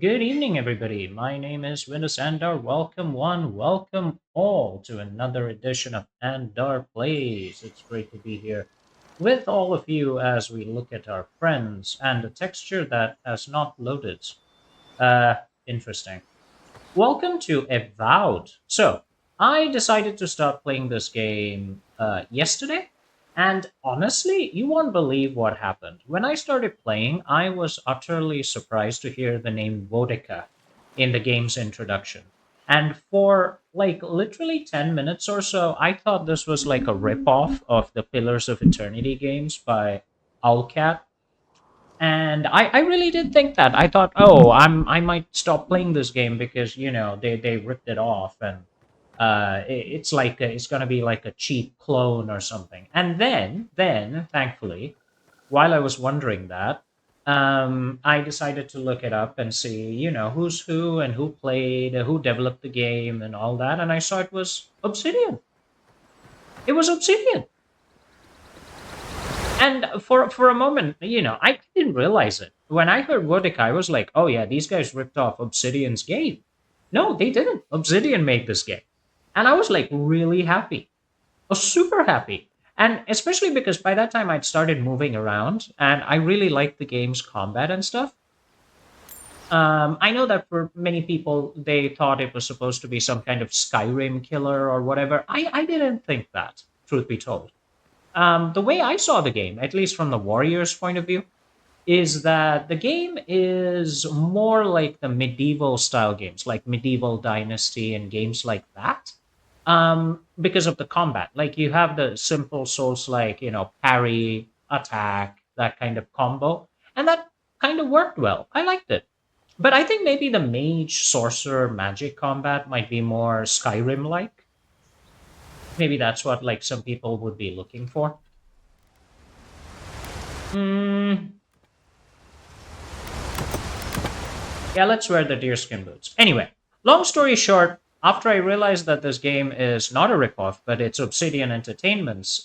Good evening, everybody. My name is Windus Andar. Welcome, one, welcome all to another edition of Andar Plays. It's great to be here with all of you as we look at our friends and a texture that has not loaded. Uh, Interesting. Welcome to Avowed. So, I decided to start playing this game yesterday, and honestly, you won't believe what happened. When I started playing, I was utterly surprised to hear the name Vodka in the game's introduction. And for like literally 10 minutes or so, I thought this was like a ripoff of the Pillars of Eternity games by Owlcat, and I really did think that. I thought, oh, I might stop playing this game because they ripped it off, and it's like it's gonna be like a cheap clone or something. And then thankfully, while I was wondering that, I decided to look it up and see who's who and who played, who developed the game, and all that. And I saw it was Obsidian. It was Obsidian. And for a moment, I didn't realize it. When I heard Verdict, I was like, "Oh yeah, these guys ripped off Obsidian's game." No, they didn't. Obsidian made this game, and I was like really happy. I was super happy, and especially because by that time I'd started moving around, and I really liked the game's combat and stuff. I know that for many people, they thought it was supposed to be some kind of Skyrim killer or whatever. I didn't think that, truth be told. The way I saw the game, at least from the Warriors' point of view, is that the game is more like the medieval style games, like Medieval Dynasty and games like that, because of the combat. Like you have the simple Souls like, parry, attack, that kind of combo. And that kind of worked well. I liked it. But I think maybe the mage, sorcerer, magic combat might be more Skyrim like. Maybe that's what like some people would be looking for. Mm, yeah, let's wear the deerskin boots. Anyway, long story short, after I realized that this game is not a ripoff, but it's Obsidian Entertainment's,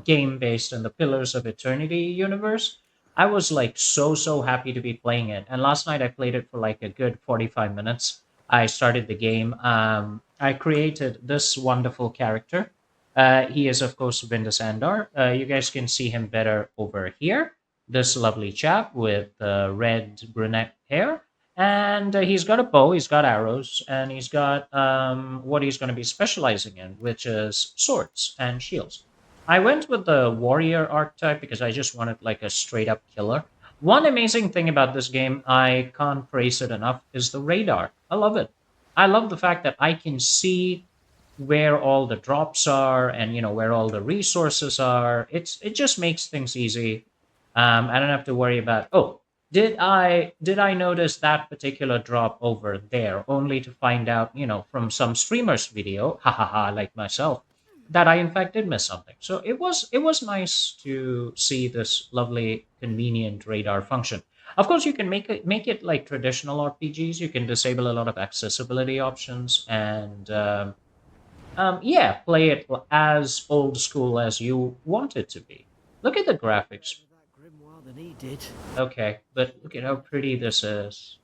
game based in the Pillars of Eternity universe, I was like so happy to be playing it. And last night I played it for like a good 45 minutes. I started the game. I created this wonderful character. He is, of course, Windus Andar. You guys can see him better over here. This lovely chap with red brunette hair. And he's got a bow, he's got arrows, and he's got what he's going to be specializing in, which is swords and shields. I went with the warrior archetype because I just wanted like a straight up killer. One amazing thing about this game, I can't praise it enough, is the radar. I love it. I love the fact that I can see where all the drops are and where all the resources are. It just makes things easy. I don't have to worry about, oh, did I notice that particular drop over there, only to find out from some streamer's video, ha ha ha, like myself, that I in fact did miss something. So it was nice to see this lovely convenient radar function. Of course, you can make it like traditional RPGs. You can disable a lot of accessibility options and yeah, play it as old school as you want it to be. Look at the graphics. Better that grimoire than he did. Okay, but look at how pretty this is.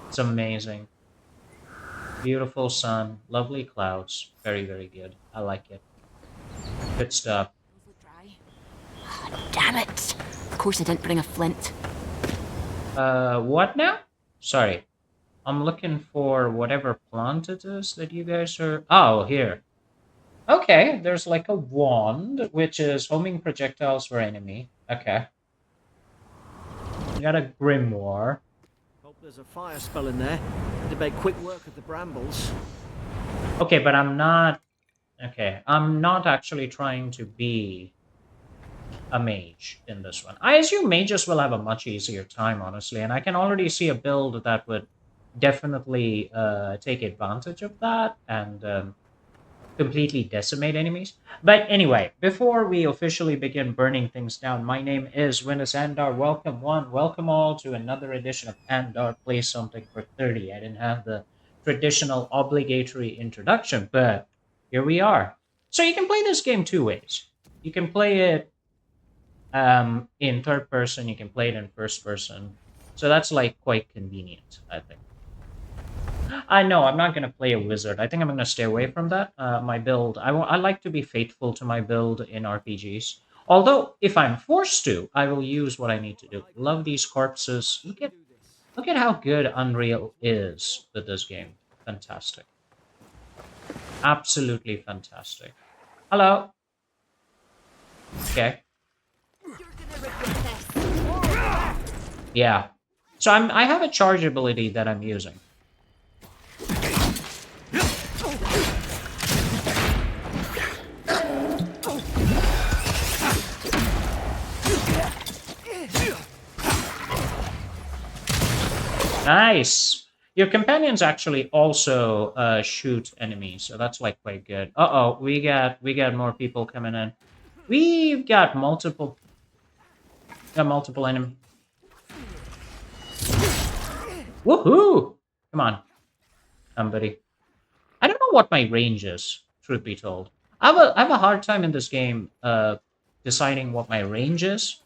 It's amazing. Beautiful sun, lovely clouds. Very good. I like it. Good stuff. Look dry. Damn it! Of course I didn't bring a flint. What now? Sorry. I'm looking for whatever plant it is that you guys are. Oh, here. Okay, there's like a wand, which is homing projectiles for enemy. Okay. You got a grimoire. Hope there's a fire spell in there. To make quick work of the brambles. Okay, but I'm not. Okay, I'm not actually trying to be a mage in this one. I assume mages will have a much easier time, honestly, and I can already see a build that would definitely take advantage of that and completely decimate enemies. But anyway, before we officially begin burning things down, my name is Windus Andar. Welcome one, welcome all to another edition of Andar Play Something for 30. I didn't have the traditional obligatory introduction, but here we are. So you can play this game two ways. You can play it in third person, you can play it in first person. So that's like quite convenient, I think. I know I'm not going to play a wizard. I think I'm going to stay away from that. My build, I like to be faithful to my build in RPGs. Although, if I'm forced to, I will use what I need to do. Love these corpses. Look at how good Unreal is with this game. Fantastic. Absolutely fantastic. Hello. Okay. Yeah. So I have a charge ability that I'm using. Nice. Your companions actually also shoot enemies, so that's like quite good. Uh-oh, we got more people coming in. We've got multiple enemies. Woohoo! Come on, somebody. I don't know what my range is, truth be told. I have a hard time in this game deciding what my range is.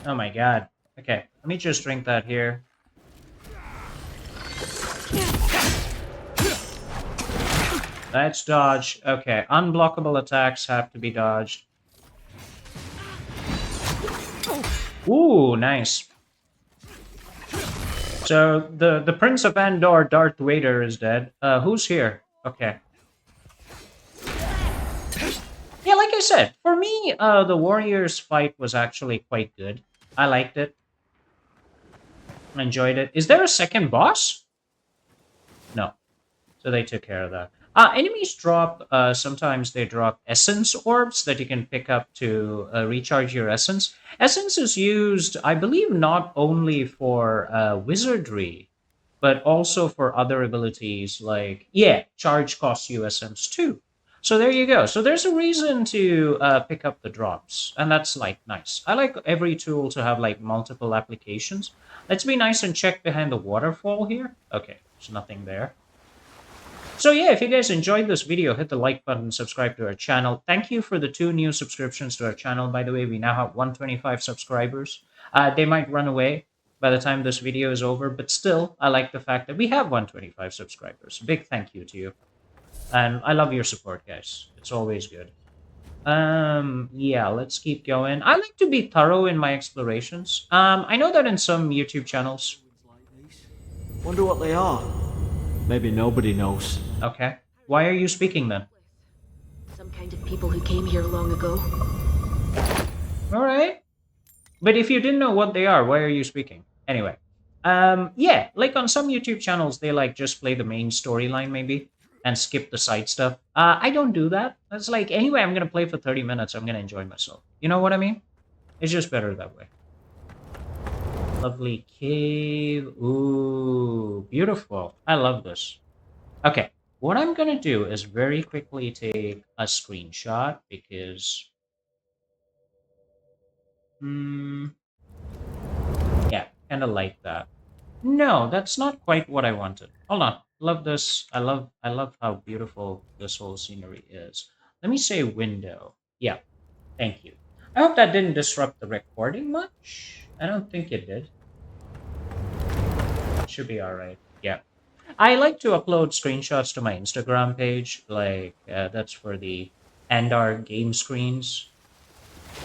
Oh my god. Okay, let me just drink that here. That's dodge. Okay, unblockable attacks have to be dodged. Ooh, nice. So the Prince of Andor, Darth Vader, is dead. Who's here? Okay. Yeah, like I said, for me, the Warriors fight was actually quite good. I liked it. I enjoyed it. Is there a second boss? No. So they took care of that. Enemies drop, sometimes they drop essence orbs that you can pick up to recharge your essence. Essence is used, I believe, not only for wizardry, but also for other abilities like, yeah, charge costs you essence too. So there you go. So there's a reason to pick up the drops, and that's like nice. I like every tool to have like multiple applications. Let's be nice and check behind the waterfall here. Okay, there's nothing there. So yeah, if you guys enjoyed this video, hit the like button, subscribe to our channel. Thank you for the 2 new subscriptions to our channel. By the way, we now have 125 subscribers. They might run away by the time this video is over, but still, I like the fact that we have 125 subscribers. Big thank you to you. And I love your support, guys. It's always good. Yeah, let's keep going. I like to be thorough in my explorations. I know that in some YouTube channels. Wonder what they are. Maybe nobody knows. Okay. Why are you speaking then? Some kind of people who came here long ago. All right. But if you didn't know what they are, why are you speaking? Anyway. Yeah, like on some YouTube channels, they like just play the main storyline maybe and skip the side stuff. I don't do that. It's like, anyway, I'm going to play for 30 minutes. I'm going to enjoy myself. You know what I mean? It's just better that way. Lovely cave. Ooh, beautiful. I love this. Okay, what I'm going to do is very quickly take a screenshot because... yeah, kind of like that. No, that's not quite what I wanted. Hold on. Love this. I love how beautiful this whole scenery is. Let me say window. Yeah, thank you. I hope that didn't disrupt the recording much. I don't think it did. It should be all right. Yeah. I like to upload screenshots to my Instagram page. Like, that's for the Andar game screens.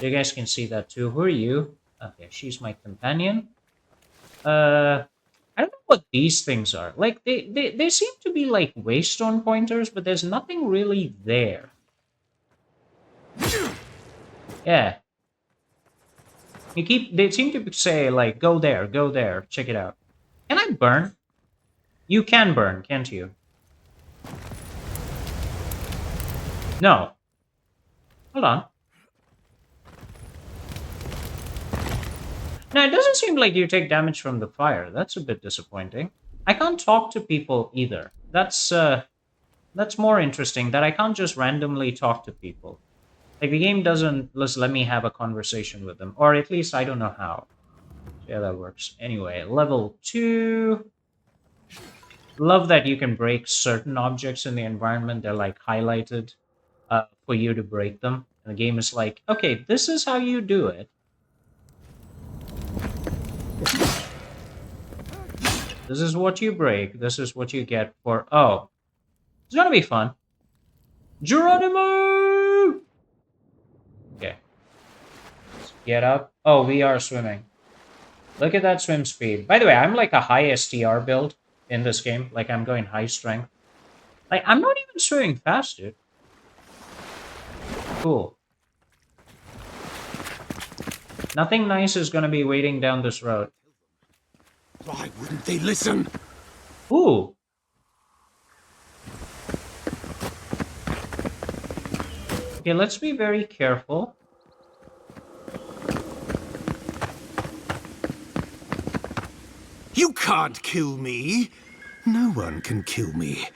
You guys can see that too. Who are you? Okay, she's my companion. I don't know what these things are. Like they seem to be like waystone pointers, but there's nothing really there. Yeah. They seem to say like go there, check it out. Can I burn? You can burn, can't you? No. Hold on. No, it doesn't seem like you take damage from the fire. That's a bit disappointing. I can't talk to people either. That's more interesting, that I can't just randomly talk to people. Like, the game doesn't just let me have a conversation with them. Or at least I don't know how. Yeah, that works. Anyway, level 2. Love that you can break certain objects in the environment. They're like highlighted for you to break them. And the game is like, okay, this is how you do it. This is what you break. This is what you get for. Oh, it's gonna be fun. Geronimo! Okay, let's get up. Oh, we are swimming. Look at that swim speed. By the way, I'm like a high STR build in this game. Like, I'm going high strength. Like, I'm not even swimming fast, dude. Cool. Nothing nice is gonna be waiting down this road. Why wouldn't they listen? Ooh. Okay, let's be very careful. You can't kill me. No one can kill me.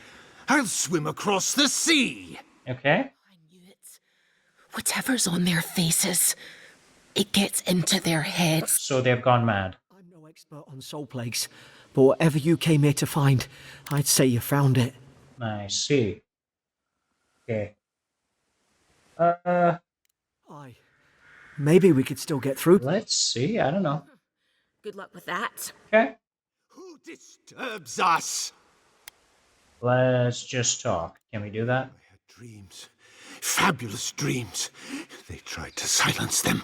I'll swim across the sea. Okay. I knew it. Whatever's on their faces, it gets into their heads. So they've gone mad. I'm no expert on soul plagues, but whatever you came here to find, I'd say you found it. I see. Okay. Aye. Maybe we could still get through. Let's see. I don't know. Good luck with that. Okay. Who disturbs us? Let's just talk. Can we do that? I had dreams. Fabulous dreams. They tried to silence them.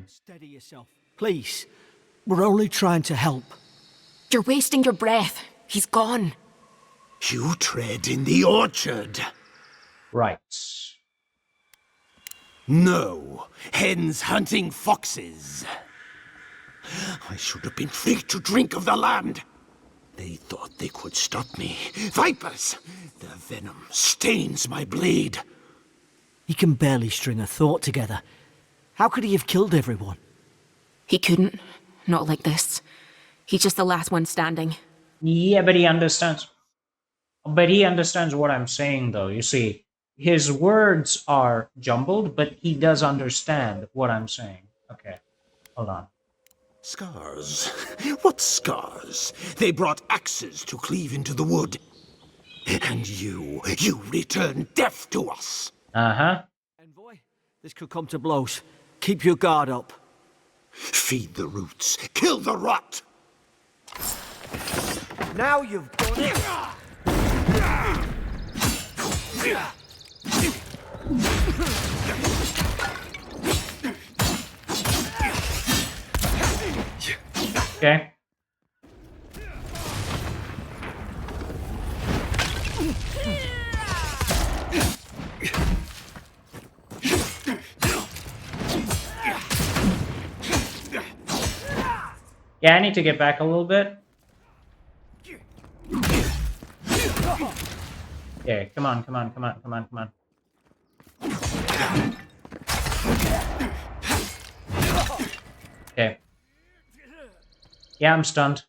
Steady yourself, please. We're only trying to help. You're wasting your breath. He's gone. You tread in the orchard. Right. No, hens hunting foxes. I should have been free to drink of the land. They thought they could stop me. Vipers! The venom stains my blade. He can barely string a thought together. How could he have killed everyone? He couldn't. Not like this. He's just the last one standing. Yeah, but he understands. But he understands what I'm saying, though. You see, his words are jumbled, but he does understand what I'm saying. Okay, hold on. Scars? What scars? They brought axes to cleave into the wood. And you return death to us. Uh-huh. Envoy, this could come to blows. Keep your guard up. Feed the roots. Kill the rot. Now you've done it. Okay. Yeah, I need to get back a little bit. Yeah, come on, come on, come on, come on, come on. Okay. Yeah, I'm stunned.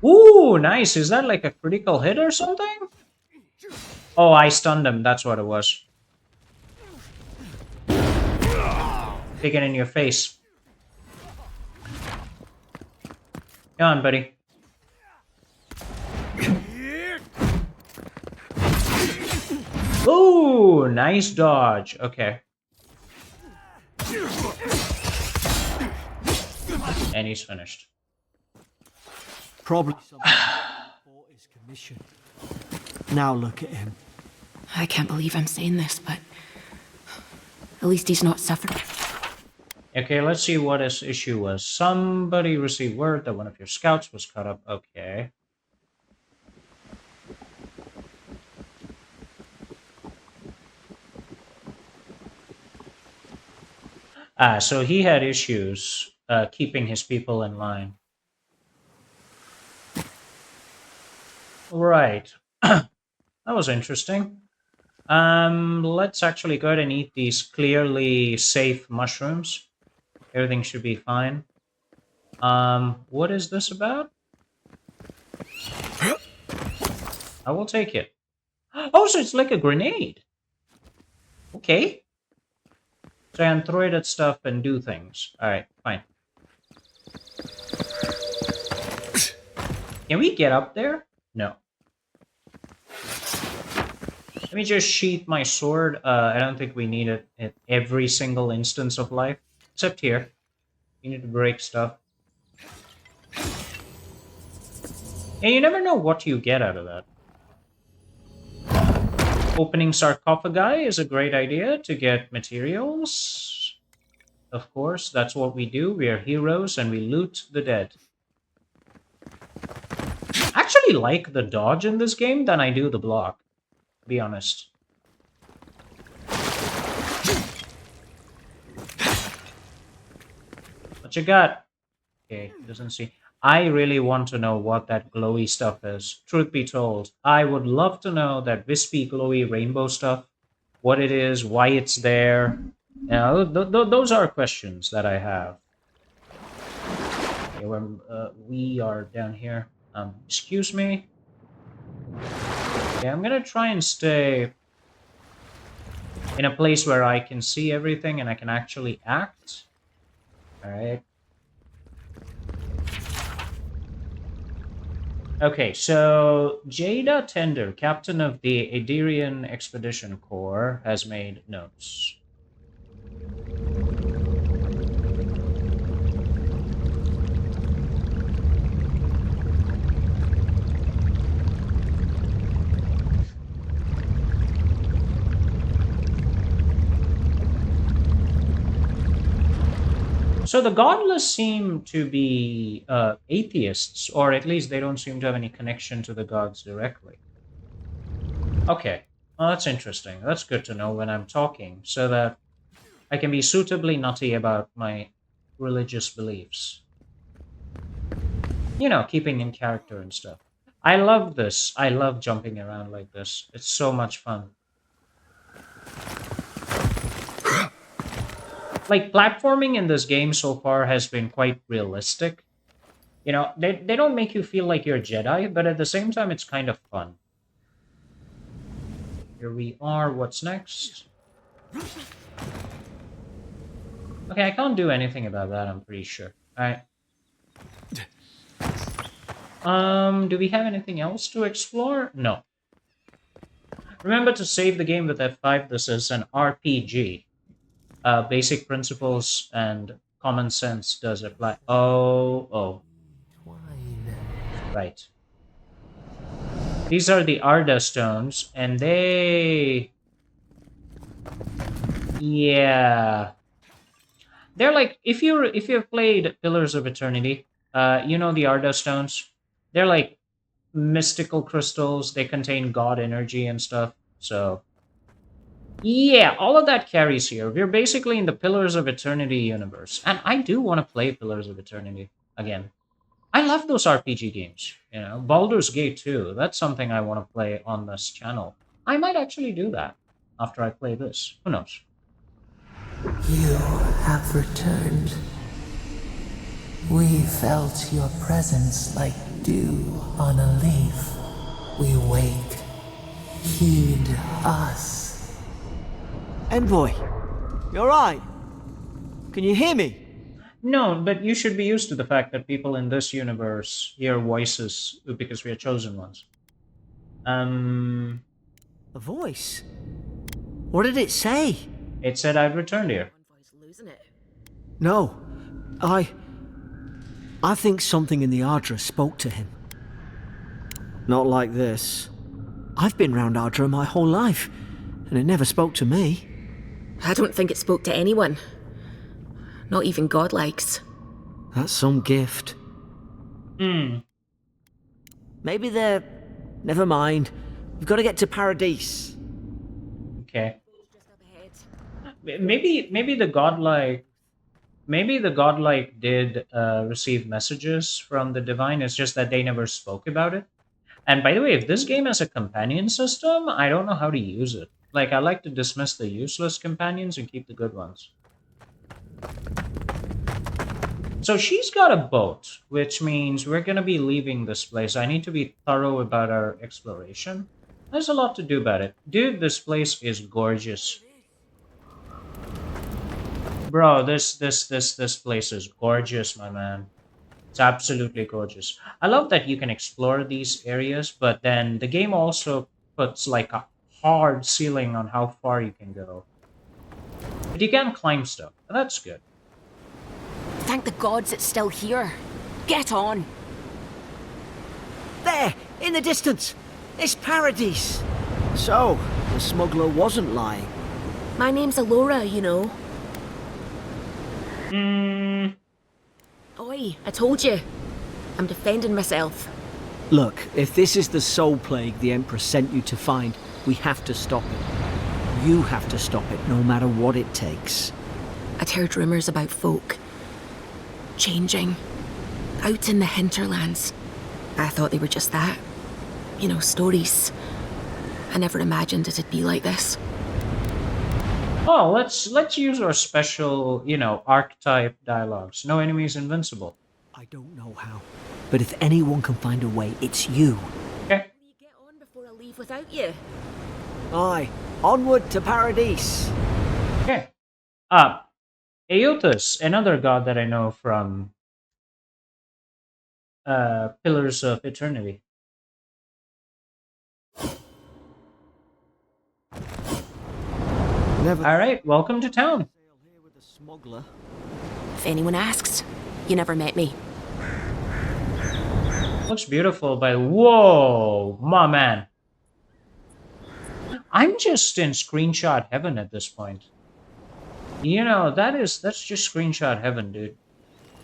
Ooh, nice. Is that like a critical hit or something? Oh, I stunned him. That's what it was. Take it in your face. Come on, buddy. Ooh, nice dodge. Okay. And he's finished. Probably something bought his commission. Now look at him. I can't believe I'm saying this, but at least he's not suffering. Okay, let's see what his issue was. Somebody received word that one of your scouts was cut up. Okay. So he had issues keeping his people in line. Right. That was interesting. Let's actually go ahead and eat these clearly safe mushrooms. Everything should be fine. What is this about? I will take it. Oh, so it's like a grenade. Okay. So I can throw it at stuff and do things. Alright, fine. Can we get up there? No. Let me just sheath my sword. I don't think we need it at every single instance of life. Except here. You need to break stuff. And you never know what you get out of that. Opening sarcophagi is a great idea to get materials. Of course, that's what we do. We are heroes and we loot the dead. I actually like the dodge in this game than I do the block, to be honest. What you got? Okay, doesn't see. I really want to know what that glowy stuff is. Truth be told, I would love to know that wispy, glowy rainbow stuff. What it is, why it's there. You know, those are questions that I have. Okay, we are down here. Excuse me. Okay, I'm gonna try and stay in a place where I can see everything and I can actually act. Alright. Okay, so Jada Tender, captain of the Adirian Expedition Corps, has made notes. So the godless seem to be atheists, or at least they don't seem to have any connection to the gods directly. Okay, well, that's interesting. That's good to know when I'm talking, so that I can be suitably nutty about my religious beliefs. You know, keeping in character and stuff. I love this. I love jumping around like this. It's so much fun. Like, platforming in this game so far has been quite realistic. You know, they don't make you feel like you're a Jedi, but at the same time, it's kind of fun. Here we are. What's next? Okay, I can't do anything about that, I'm pretty sure. Alright. Do we have anything else to explore? No. Remember to save the game with F5. This is an RPG. Basic principles and common sense does apply. Oh. Right. These are the Arda stones, and they... Yeah. They're like, if you've played Pillars of Eternity, you know the Arda stones? They're like mystical crystals. They contain god energy and stuff, so... Yeah, all of that carries here. We're basically in the Pillars of Eternity universe. And I do want to play Pillars of Eternity again. I love those RPG games. You know, Baldur's Gate 2. That's something I want to play on this channel. I might actually do that after I play this. Who knows? You have returned. We felt your presence like dew on a leaf. We wake. Heed us. Envoy, you alright? Can you hear me? No, but you should be used to the fact that people in this universe hear voices because we are chosen ones. A voice? What did it say? It said I'd returned here. Losing it. No, I think something in the Ardra spoke to him. Not like this. I've been round Ardra my whole life, and it never spoke to me. I don't think it spoke to anyone. Not even godlikes. That's some gift. Maybe they're... Never mind. We've got to get to Paradise. Okay. Maybe the godlike... Maybe the godlike did receive messages from the divine. It's just that they never spoke about it. And by the way, if this game has a companion system, I don't know how to use it. Like, I like to dismiss the useless companions and keep the good ones. So she's got a boat, which means we're going to be leaving this place. I need to be thorough about our exploration. There's a lot to do about it. Dude, this place is gorgeous. Bro, this place is gorgeous, my man. It's absolutely gorgeous. I love that you can explore these areas, but then the game also puts like a hard ceiling on how far you can go. But you can climb stuff, and that's good. Thank the gods it's still here. Get on. There, in the distance. It's Paradise. So, the smuggler wasn't lying. My name's Alora, you know. Hmm. Oi, I told you. I'm defending myself. Look, if this is the soul plague the Emperor sent you to find, we have to stop it. You have to stop it, no matter what it takes. I'd heard rumours about folk changing out in the hinterlands. I thought they were just that. You know, stories. I never imagined it'd be like this. Oh, let's use our special, archetype dialogues. No enemy is invincible. I don't know how, but if anyone can find a way, it's you. Okay. Will you get on before I leave without you? Aye, onward to Paradise. Okay. Aeotus, another god that I know from Pillars of Eternity. Never All right, welcome to town. sail here with a smuggler. If anyone asks, you never met me. Looks beautiful, but whoa, my man. I'm just in screenshot heaven at this point. That's just screenshot heaven, dude.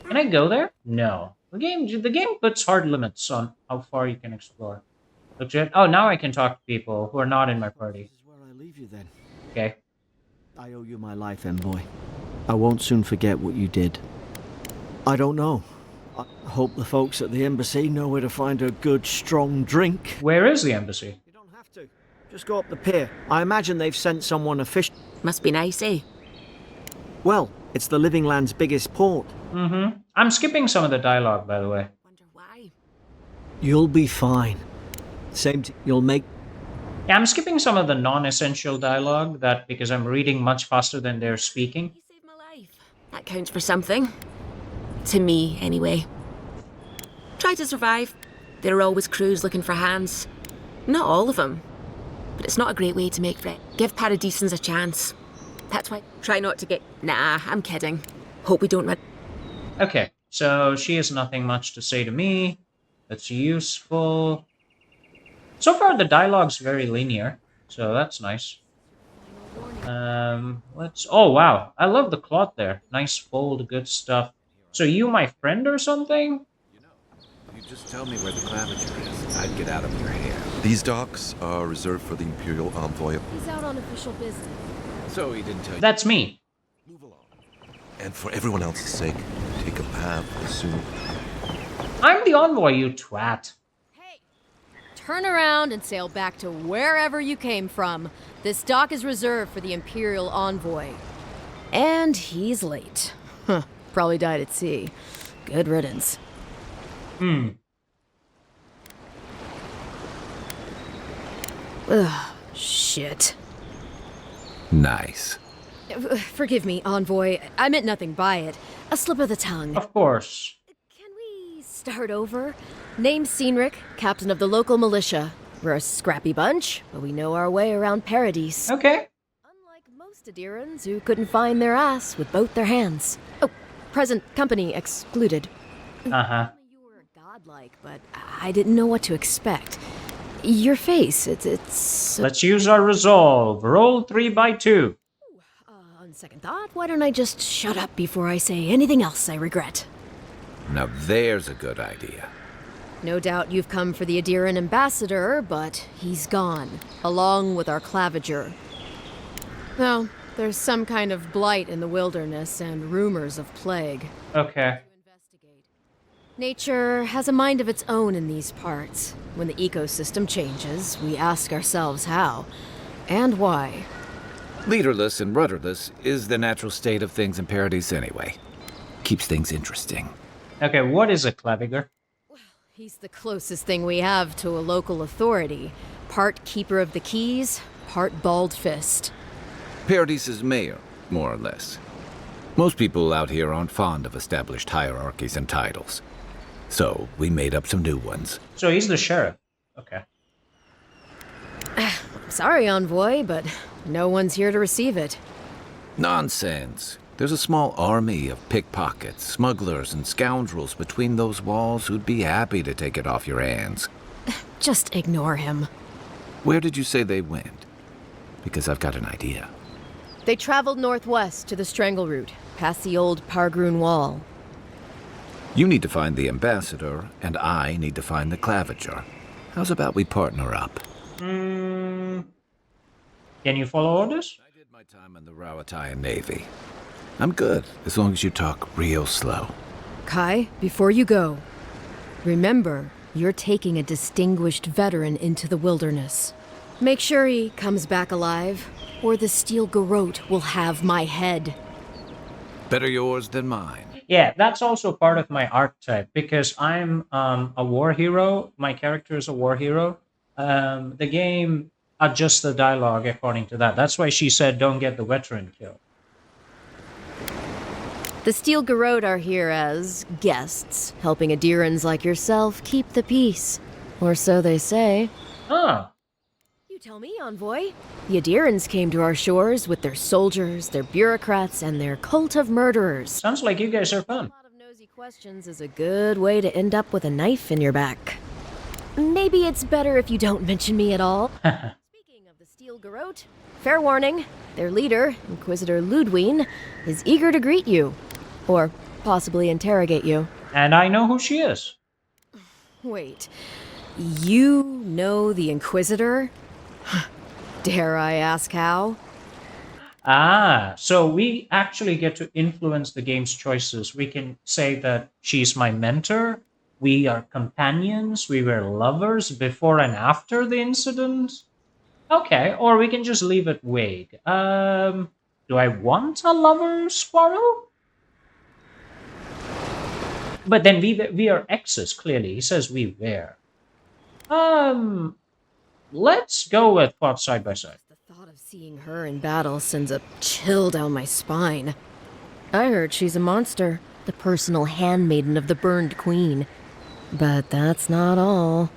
Can I go there? No. The game puts hard limits on how far you can explore. Legit. Oh, now I can talk to people who are not in my party. This is where I leave you then. Okay. I owe you my life, envoy. I won't soon forget what you did. I don't know. I hope the folks at the embassy know where to find a good, strong drink. Where is the embassy? You don't have to. Just go up the pier. I imagine they've sent someone a fish. Must be nice, eh? Well, it's the Living Land's biggest port. Mm-hmm. I'm skipping some of the dialogue, by the way. Wonder why. You'll be fine. You'll make. Yeah, I'm skipping some of the non-essential dialogue because I'm reading much faster than they're speaking. You saved my life. That counts for something. To me, anyway. Try to survive. There are always crews looking for hands. Not all of them. But it's not a great way to make friends. Give Paradisans a chance. That's why. Try not to get. Nah, I'm kidding. Hope we don't run. Okay, so she has nothing much to say to me. That's useful. So far, the dialogue's very linear, so that's nice. Let's. Oh wow, I love the cloth there. Nice fold, good stuff. So you, my friend, or something? You just tell me where the claviger is. I'd get out of your hair. These docks are reserved for the Imperial envoy. He's out on official business. So he didn't tell you. That's me. Move along. And for everyone else's sake, take a path soon. I'm the envoy, you twat. Hey! Turn around and sail back to wherever you came from. This dock is reserved for the Imperial envoy. And he's late. Huh. Probably died at sea. Good riddance. Ugh, shit. Nice. Forgive me, envoy. I meant nothing by it. A slip of the tongue. Of course. Can we start over? Name's Cynric, captain of the local militia. We're a scrappy bunch, but we know our way around Paradise. Okay. Unlike most Adirans who couldn't find their ass with both their hands. Oh, present company excluded. Uh-huh. You were godlike, but I didn't know what to expect. Your face, it's... Let's use our resolve. Roll 3x2. On second thought, why don't I just shut up before I say anything else I regret? Now there's a good idea. No doubt you've come for the Adiran ambassador, but he's gone, along with our claviger. Well, there's some kind of blight in the wilderness and rumors of plague. Okay. Nature has a mind of its own in these parts. When the ecosystem changes, we ask ourselves how and why. Leaderless and rudderless is the natural state of things in Paradise anyway. Keeps things interesting. Okay, what is a claviger? He's the closest thing we have to a local authority. Part keeper of the keys, part bald fist. Paradise's mayor, more or less. Most people out here aren't fond of established hierarchies and titles. So we made up some new ones. So he's the sheriff. Okay. Sorry, Envoy, but no one's here to receive it. Nonsense. There's a small army of pickpockets, smugglers, and scoundrels between those walls who'd be happy to take it off your hands. Just ignore him. Where did you say they went? Because I've got an idea. They traveled northwest to the Strangle Route, past the old Pargroon Wall. You need to find the ambassador, and I need to find the claviger. How's about we partner up? Can you follow orders? I did my time in the Rawatayan Navy. I'm good, as long as you talk real slow. Kai, before you go, remember, you're taking a distinguished veteran into the wilderness. Make sure he comes back alive, or the Steel Garrote will have my head. Better yours than mine. Yeah, that's also part of my archetype because I'm a war hero. My character is a war hero. The game adjusts the dialogue according to that. That's why she said, "Don't get the veteran killed." The Steel Garrote are here as guests, helping Adirans like yourself keep the peace. Or so they say. Ah, You tell me, Envoy. The Adirans came to our shores with their soldiers, their bureaucrats, and their cult of murderers. sounds like you guys are A fun. lot of nosy questions is a good way to end up with a knife in your back. Maybe it's better if you don't mention me at all. Speaking of the Steel Garrote, fair warning, their leader, Inquisitor Ludwine, is eager to greet you. Or possibly interrogate you. And I know who she is. Wait, you know the Inquisitor? Dare I ask how? Ah, so we actually get to influence the game's choices. We can say that she's my mentor. We are companions. We were lovers before and after the incident. Okay, or we can just leave it vague. Do I want a lover's quarrel? But then we are exes, clearly. He says we were. Let's go with fought side by side. The thought of seeing her in battle sends a chill down my spine. I heard she's a monster, the personal handmaiden of the burned queen. But that's not all.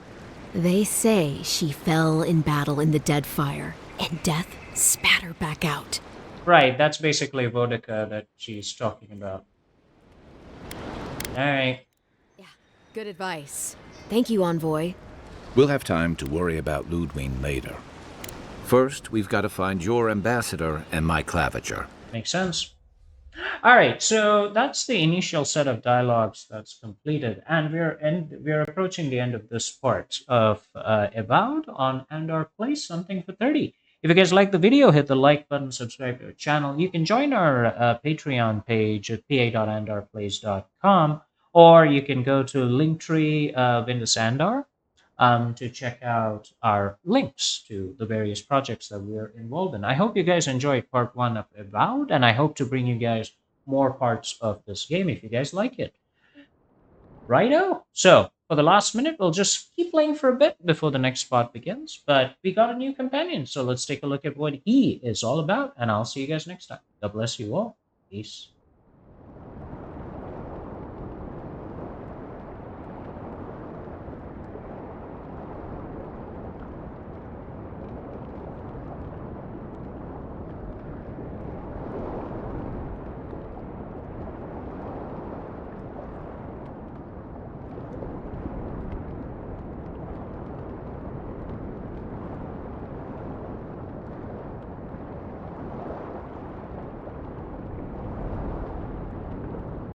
They say she fell in battle in the dead fire, and death spat her back out. Right, that's basically Vodka that she's talking about. Alright. Yeah, good advice. Thank you, Envoy. We'll have time to worry about Ludwine later. First, we've got to find your ambassador and my claviger. Makes sense. All right, so that's the initial set of dialogues that's completed, and we're approaching the end of this part of Avowed on Andar Plays Something for 30. If you guys like the video, hit the like button, subscribe to our channel. You can join our Patreon page at pa.andarplays.com, or you can go to Linktree Windus Andar to check out our links to the various projects that we're involved in. I hope you guys enjoyed part 1 of Avowed, and I hope to bring you guys more parts of this game if you guys like it. Righto? So, for the last minute, we'll just keep playing for a bit before the next part begins, but we got a new companion, so let's take a look at what he is all about, and I'll see you guys next time. God bless you all. Peace.